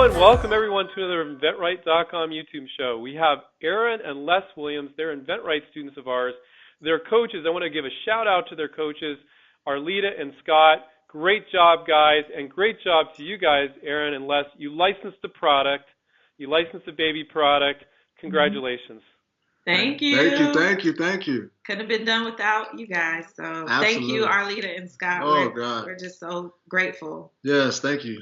and welcome everyone to another inventRight.com YouTube show. We have Aaron and Les Williams. They're inventRight students of ours. They're coaches. I want to give a shout out to their coaches, Arlita and Scott. Great job, guys, and great job to you guys, Aaron and Les. You licensed the product. You licensed the baby product. Congratulations. Thank you. Thank you. Couldn't have been done without you guys. So Absolutely. Thank you, Arlita and Scott. We're just so grateful. Yes, thank you.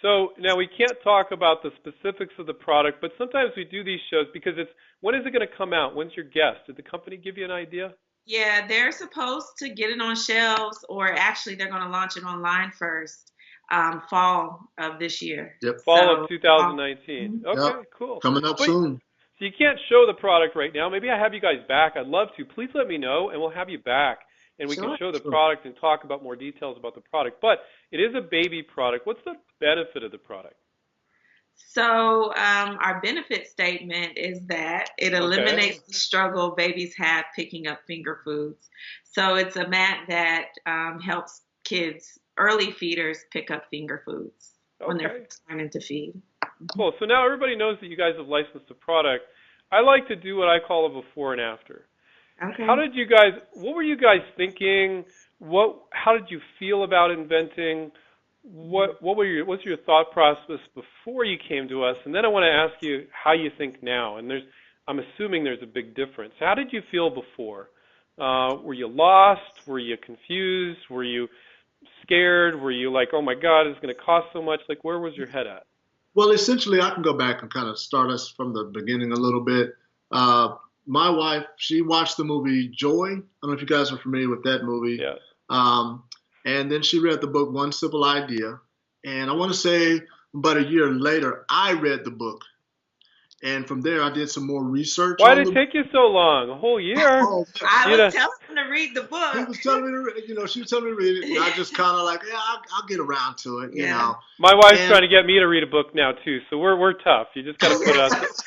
So now we can't talk about the specifics of the product, but sometimes we do these shows because when is it going to come out? When's your guess? Did the company give you an idea? Yeah, they're supposed to get it on shelves, or actually they're going to launch it online first, fall of this year. Yep. Fall of 2019. Okay, yep. Cool. Coming up soon. So you can't show the product right now. Maybe I have you guys back. I'd love to. Please let me know, and we'll have you back. And we can show the product and talk about more details about the product. But it is a baby product. What's the benefit of the product? So our benefit statement is that it eliminates the struggle babies have picking up finger foods. So it's a mat that helps kids, early feeders, pick up finger foods when they're starting to feed. Cool. So now everybody knows that you guys have licensed the product. I like to do what I call a before and after. Okay. What were you guys thinking? How did you feel about inventing? What's your thought process before you came to us? And then I want to ask you how you think now. And I'm assuming there's a big difference. How did you feel before? Were you lost? Were you confused? Were you scared? Were you like, oh my God, it's going to cost so much? Like, where was your head at? Well, essentially, I can go back and kind of start us from the beginning a little bit. My wife, she watched the movie Joy. I don't know if you guys are familiar with that movie. Yes. And then she read the book One Simple Idea. And I want to say about a year later, I read the book. And from there, I did some more research. Why did it take you so long? A whole year? I was telling him to read the book. He was telling me to read, she was telling me to read it. And I just kind of like, yeah, I'll get around to it, you know. My wife's trying to get me to read a book now, too. So we're tough. You just got to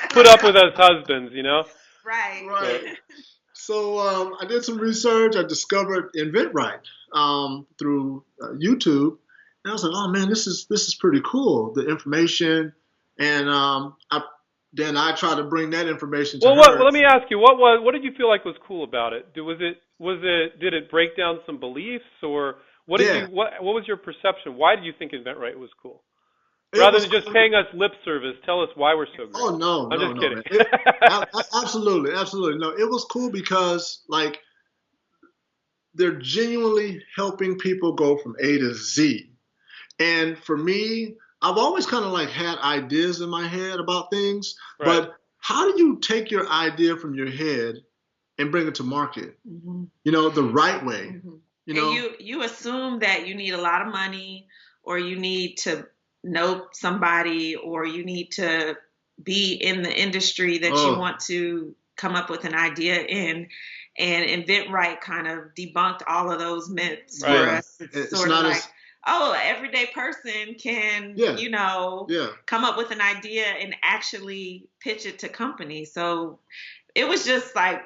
put up with us husbands, you know? Right. So I did some research. I discovered inventRight through YouTube. And I was like, oh, man, this is pretty cool, the information. And then I tried to bring that information to her. Well, let me ask you, what did you feel like was cool about it? Did it break down some beliefs, or what was your perception? Why did you think inventRight was cool? Rather than just paying us lip service, tell us why we're so great. Oh, no. I'm just kidding. Absolutely. No, it was cool because, like, they're genuinely helping people go from A to Z. And for me, I've always kind of, like, had ideas in my head about things. Right. But how do you take your idea from your head and bring it to market, the right way? And you assume that you need a lot of money, or you need to know somebody, or you need to be in the industry that you want to come up with an idea in. And inventRight kind of debunked all of those myths for us. It's sort of like, everyday person can, come up with an idea and actually pitch it to companies. So it was just like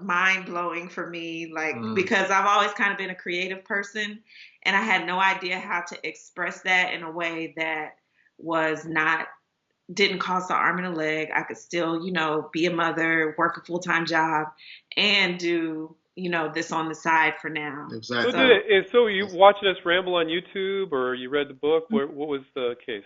mind blowing for me, because I've always kind of been a creative person, and I had no idea how to express that in a way that didn't cost an arm and a leg. I could still, be a mother, work a full-time job, and do, this on the side for now. Exactly. So you watching us ramble on YouTube, or you read the book? What was the case?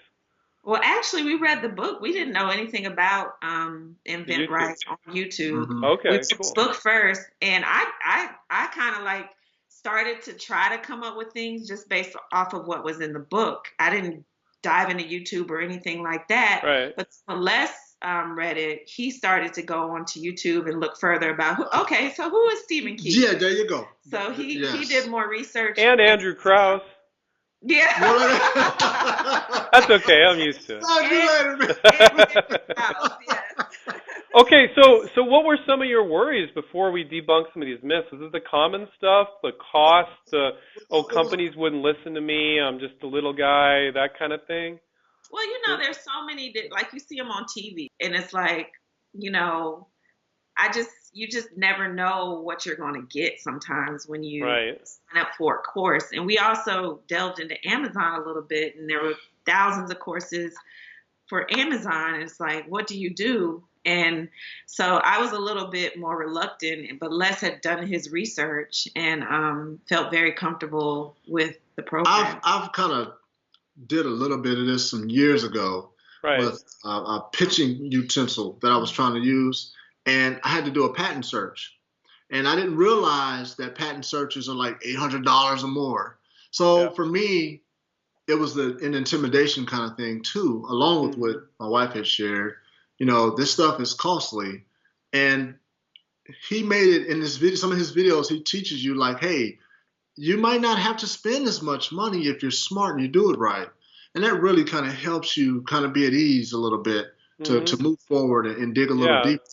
Well, actually, we read the book. We didn't know anything about inventRight on YouTube. Mm-hmm. Okay, we read the book first, and I kind of like started to try to come up with things just based off of what was in the book. I didn't dive into YouTube or anything like that. Right. But when Les read it, he started to go onto YouTube and look further about so who is Stephen King? Yeah, there you go. So he did more research. And Andrew Krauss. Yeah. That's okay. I'm used to it. Talk to you later. Okay, so what were some of your worries before we debunked some of these myths? Was it the common stuff, the cost, companies wouldn't listen to me, I'm just a little guy, that kind of thing? Well, there's so many that, like, you see them on TV, and it's like, you just never know what you're going to get sometimes when you sign up for a course. And we also delved into Amazon a little bit, and there were thousands of courses for Amazon, it's like, what do you do? And so I was a little bit more reluctant, but Les had done his research and felt very comfortable with the program. I've kind of did a little bit of this some years ago with a pitching utensil that I was trying to use, and I had to do a patent search. And I didn't realize that patent searches are like $800 or more. So for me, it was an intimidation kind of thing too, along with what my wife had shared. You know, this stuff is costly. And he made it in this video, some of his videos, he teaches you like, hey, you might not have to spend as much money if you're smart and you do it right. And that really kind of helps you kind of be at ease a little bit to move forward and dig a little deeper.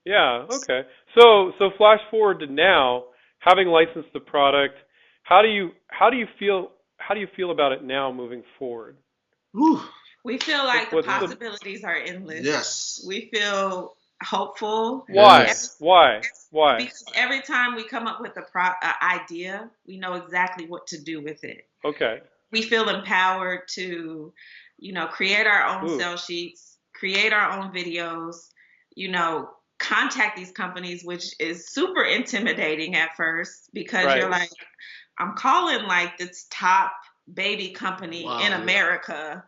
Yeah, okay. So flash forward to now, having licensed the product, how do you feel about it now moving forward? Whew. We feel like the possibilities are endless. Yes. We feel hopeful. Why? Yes. Why? Because every time we come up with an idea, we know exactly what to do with it. Okay. We feel empowered to, create our own sell sheets, create our own videos, contact these companies, which is super intimidating at first because you're like, I'm calling like this top baby company in America,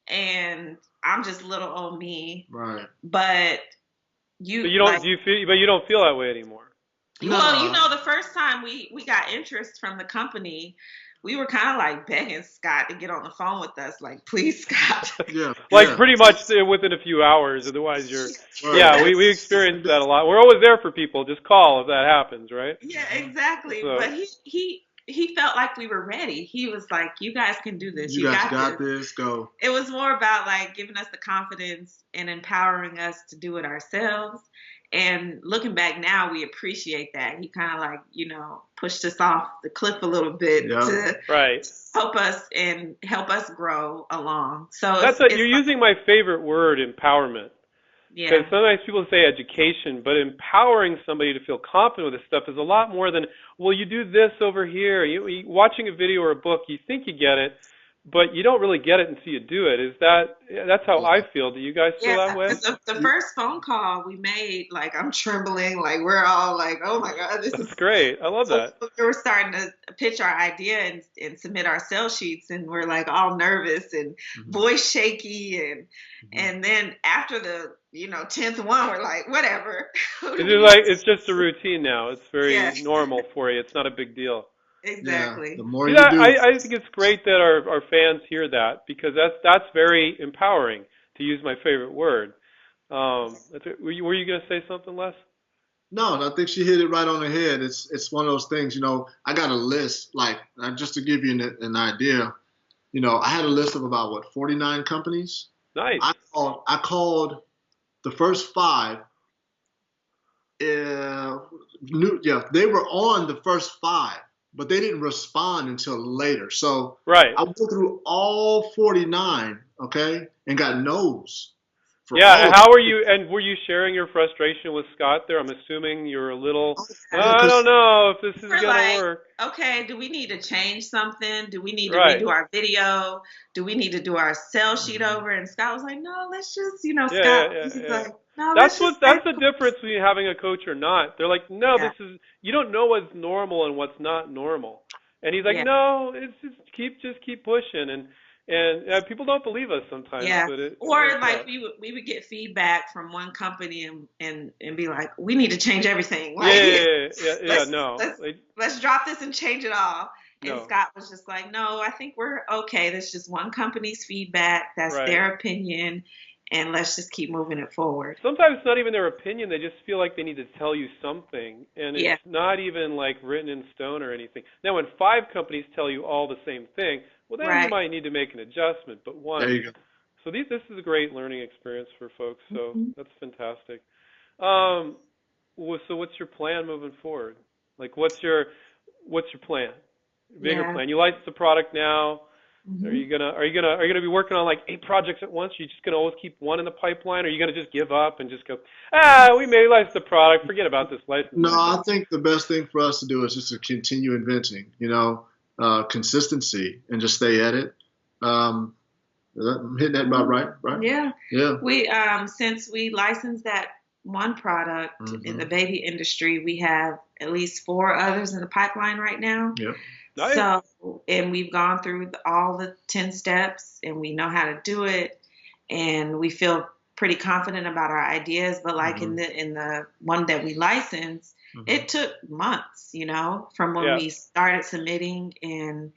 and I'm just little old me. Right. But you don't feel that way anymore. Well, the first time we got interest from the company, we were kind of like begging Scott to get on the phone with us, like, please, Scott. Pretty much within a few hours. Otherwise, we experienced that a lot. We're always there for people. Just call if that happens, right? Yeah, exactly. So, but he felt like we were ready. He was like, you guys can do this. You guys got this. Go. It was more about like giving us the confidence and empowering us to do it ourselves. And looking back now, we appreciate that. He kind of like, pushed us off the cliff a little bit to help us and help us grow along. So you're using my favorite word, empowerment. Yeah. Because sometimes people say education, but empowering somebody to feel confident with this stuff is a lot more than, well, you do this over here. You watching a video or a book, you think you get it, but you don't really get it until you do it. That's how I feel. Do you guys feel that way? The first phone call we made, like, I'm trembling, like we're all like, oh my God, That's great. I love that. We were starting to pitch our idea and submit our sell sheets, and we're like all nervous and voice shaky, and then after the 10th one, we're like, whatever. It's just a routine now. It's very normal for you. It's not a big deal. Exactly. Yeah, the more you do. I think it's great that our fans hear that, because that's very empowering, to use my favorite word. Were you going to say something, Les? No, I think she hit it right on the head. It's one of those things, I got a list, like, just to give you an idea, I had a list of about 49 companies. Nice. I called the first 5. They were on the first 5, but they didn't respond until later. So I went through all 49, okay, and got no's. How are you? And were you sharing your frustration with Scott there? I'm assuming you're a little, I don't know if this is going to work. Okay, do we need to change something? Do we need to redo our video? Do we need to do our sell sheet over? And Scott was like, no, let's just, Scott. He's like, no, that's the difference between having a coach or not. They're like, no, you don't know what's normal and what's not normal. And he's like, no, it's just keep pushing. And people don't believe us sometimes. Yeah. But we would get feedback from one company and be like, we need to change everything. Let's drop this and change it all. And Scott was just like, no, I think we're okay. That's just one company's feedback. That's their opinion. And let's just keep moving it forward. Sometimes it's not even their opinion. They just feel like they need to tell you something. And it's not even like written in stone or anything. Now, when 5 companies tell you all the same thing, well, then you might need to make an adjustment. But one. There you go. So this is a great learning experience for folks. So that's fantastic. So what's your plan moving forward? Like, what's your plan? Bigger plan. You license the product now. Mm-hmm. Are you gonna be working on like 8 projects at once? Are you just gonna always keep one in the pipeline? Or are you gonna just give up and just go, we may license the product, forget about this license? No, I think the best thing for us to do is just to continue inventing. Consistency and just stay at it. I'm hitting that about right? Right? Yeah. Yeah. We since we licensed that one product in the baby industry, we have at least 4 others in the pipeline right now. Yep. Nice. So, and we've gone through all the 10 steps and we know how to do it, and we feel pretty confident about our ideas. But like in the one that we licensed, it took months, you know, from when we started submitting and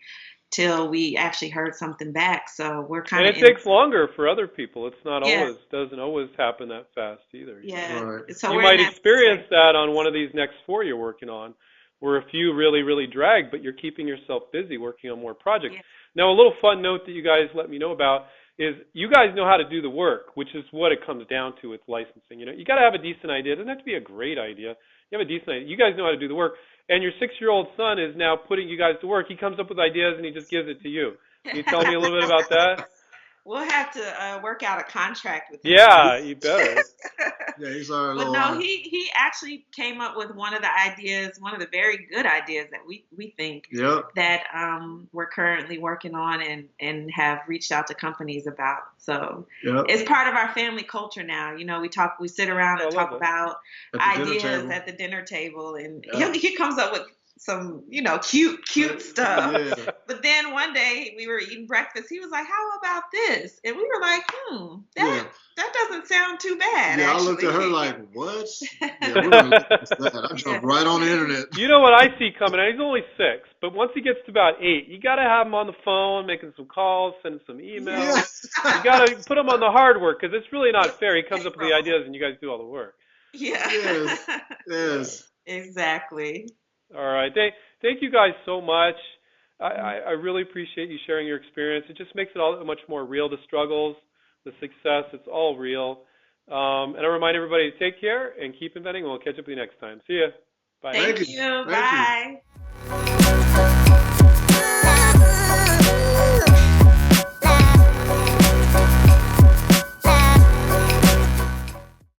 till we actually heard something back. So we're kind of. And it takes longer for other people. It's not Yeah. always, doesn't always happen that fast either. Yeah. Right. So You we're might in that experience that on one of these next 4 you're working on, where a few really, really drag, but you're keeping yourself busy working on more projects. Yeah. Now, a little fun note that you guys let me know about is you guys know how to do the work, which is what it comes down to with licensing. You know, you got to have a decent idea. It doesn't have to be a great idea. You have a decent idea. You guys know how to do the work. And your 6-year-old son is now putting you guys to work. He comes up with ideas and he just gives it to you. Can you tell me a little bit about that? We'll have to work out a contract with him. Yeah, you better. Yeah, he's our But little. no, he actually came up with one of the ideas, one of the very good ideas that we think that we're currently working on and have reached out to companies about. So it's part of our family culture now. You know, we sit around and talk about ideas at the dinner table, and he comes up with some, you know, cute stuff. Yeah. But then one day we were eating breakfast. He was like, "How about this?" And we were like, that doesn't sound too bad. Yeah, actually. I looked at her like, what? Yeah, we're gonna look at that. I jumped right on the internet. You know what I see coming out? He's only 6, but once he gets to about 8, you got to have him on the phone, making some calls, sending some emails. You got to put him on the hard work, because it's really not fair. He comes up with the ideas and you guys do all the work. Yeah. Yes. Exactly. All right. Thank you guys so much. I really appreciate you sharing your experience. It just makes it all much more real, the struggles, the success. It's all real. And I remind everybody to take care and keep inventing. We'll catch up with you next time. See ya. Bye. Thank you. Bye.